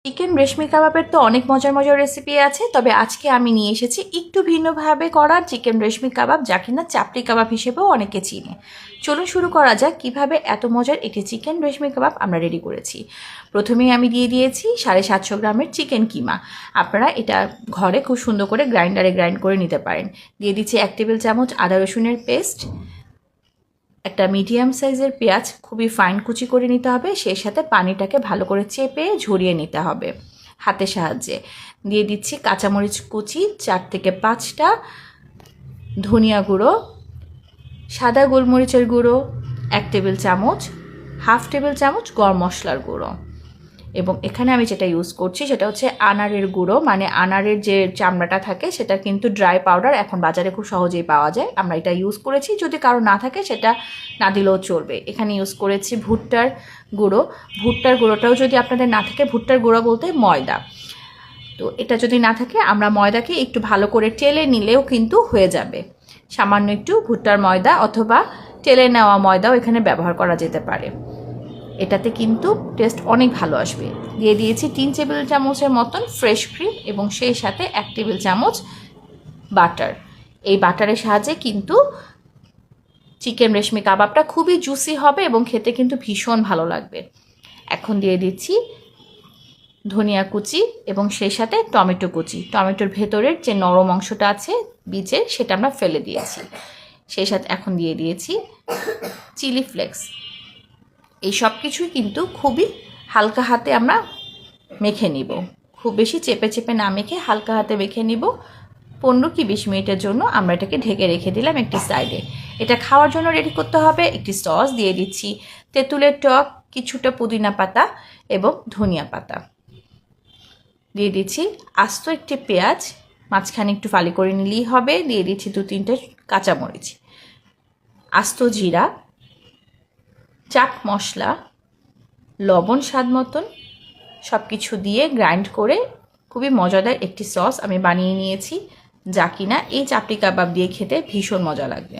Chicken রেশমি কাবাবের তো অনেক মজার মজার রেসিপি আছে, তবে আজকে আমি নিয়ে এসেছি একটু ভিন্নভাবে করা চিকেন রেশমি কাবাব, যা কিনা চাপড়ি কাবাব হিসেবেও অনেকে চিনে। চলুন শুরু করা যাক কিভাবে এত মজার একটি চিকেন রেশমি কাবাব আমরা রেডি করেছি। প্রথমেই আমি দিয়ে দিয়েছি 750 গ্রামের চিকেন কিমা। আপনারা এটা ঘরে খুব সুন্দর করে গ্রাইন্ডারে গ্রাইন্ড করে নিতে পারেন। দিয়ে দিচ্ছি 1 টেবিল চামচ আদা রসুনের পেস্ট, একটা মিডিয়াম সাইজের পেঁয়াজ খুবই ফাইন কুচি করে নিতে হবে, সেই সাথে পানিটাকে ভালো করে চেপে ঝরিয়ে নিতে হবে হাতের সাহায্যে। দিয়ে দিচ্ছি কাঁচামরিচ কুচি 4 থেকে 5টা, ধনিয়া গুঁড়ো, সাদা গোলমরিচের গুঁড়ো 1 টেবিল চামচ, হাফ টেবিল চামচ গরম মশলার গুঁড়ো, এবং এখানে আমি যেটা ইউজ করছি সেটা হচ্ছে আনারের গুঁড়ো, মানে আনারের যে চামড়াটা থাকে সেটা কিন্তু ড্রাই পাউডার এখন বাজারে খুব সহজেই পাওয়া যায়। আমরা এটা ইউজ করেছি, যদি কারো না থাকে সেটা না দিলেও চলবে। এখানে ইউজ করেছি ভুট্টার গুঁড়ো। ভুট্টার গুঁড়োটাও যদি আপনাদের না থাকে, ভুট্টার গুঁড়ো বলতে ময়দা, তো এটা যদি না থাকে আমরা ময়দাকে একটু ভালো করে টেলে নিলেও কিন্তু হয়ে যাবে। সামান্য একটু ভুট্টার ময়দা অথবা টেলে নেওয়া ময়দাও এখানে ব্যবহার করা যেতে পারে, এটাতে কিন্তু টেস্ট অনেক ভালো আসবে। দিয়ে দিয়েছি 3 টেবিল চামচের মতন ফ্রেশ ক্রিম এবং সেই সাথে 1 টেবিল চামচ বাটার। এই বাটারের সাহায্যে কিন্তু চিকেন রেশমি কাবাবটা খুবই জুসি হবে এবং খেতে কিন্তু ভীষণ ভালো লাগবে। এখন দিয়ে দিচ্ছি ধনিয়া কুচি এবং সেই সাথে টমেটো কুচি। টমেটোর ভেতরের যে নরম অংশটা আছে বীজের, সেটা আমরা ফেলে দিয়েছি। সেই সাথে এখন দিয়ে দিয়েছি চিলি ফ্লেক্স। এই সব কিছুই কিন্তু খুবই হালকা হাতে আমরা মেখে নিব, খুব বেশি চেপে চেপে না মেখে হালকা হাতে মেখে নিব। 15 কি 20 মিনিটের জন্য আমরা এটাকে ঢেকে রেখে দিলাম একটি সাইডে। এটা খাওয়ার জন্য রেডি করতে হবে। একটি সস দিয়ে দিচ্ছি তেঁতুলের টক, কিছুটা পুদিনা পাতা এবং ধনিয়া পাতা। দিয়ে দিচ্ছি আস্ত একটি পেঁয়াজ, মাঝখানে একটু ফালি করে নিলেই হবে। দিয়ে দিচ্ছি 2-3টে কাঁচামরিচ, আস্ত জিরা, চাট মশলা, লবণ স্বাদ মতন, সব কিছু দিয়ে গ্রাইন্ড করে খুবই মজাদার একটি সস আমি বানিয়ে নিয়েছি, যা কিনা এই চাপড়ি কাবাব দিয়ে খেতে ভীষণ মজা লাগবে।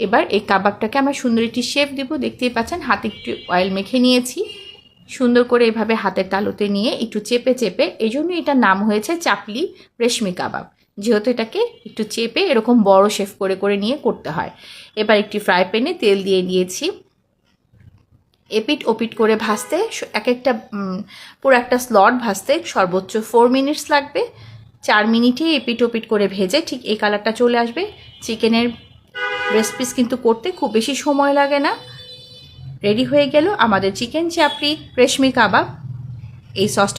এবার এই কাবাবটাকে আমরা সুন্দর একটি শেপ দেবো। দেখতেই পাচ্ছেন হাতে একটু অয়েল মেখে নিয়েছি, সুন্দর করে এভাবে হাতের তালুতে নিয়ে একটু চেপে চেপে, এই জন্য এটার নাম হয়েছে চাপলি রেশমি কাবাব, যেহেতু এটাকে একটু চেপে এরকম বড় শেপ করে করে নিয়ে করতে হয়। এবার একটি ফ্রাই প্যানে তেল দিয়ে দিয়েছি। এপিট ওপিট করে ভাজতে এক একটা পুরো একটা স্লট ভাজতে সর্বোচ্চ 4 মিনিটস লাগবে। 4 মিনিটেই এপিট ওপিট করে ভেজে ঠিক এই কালারটা চলে আসবে। চিকেনের ব্রেস্ট পিস কিন্তু করতে খুব বেশি সময় লাগে না। রেডি হয়ে গেল আমাদের চিকেন চাপড়ি রেশমি কাবাব। এই সস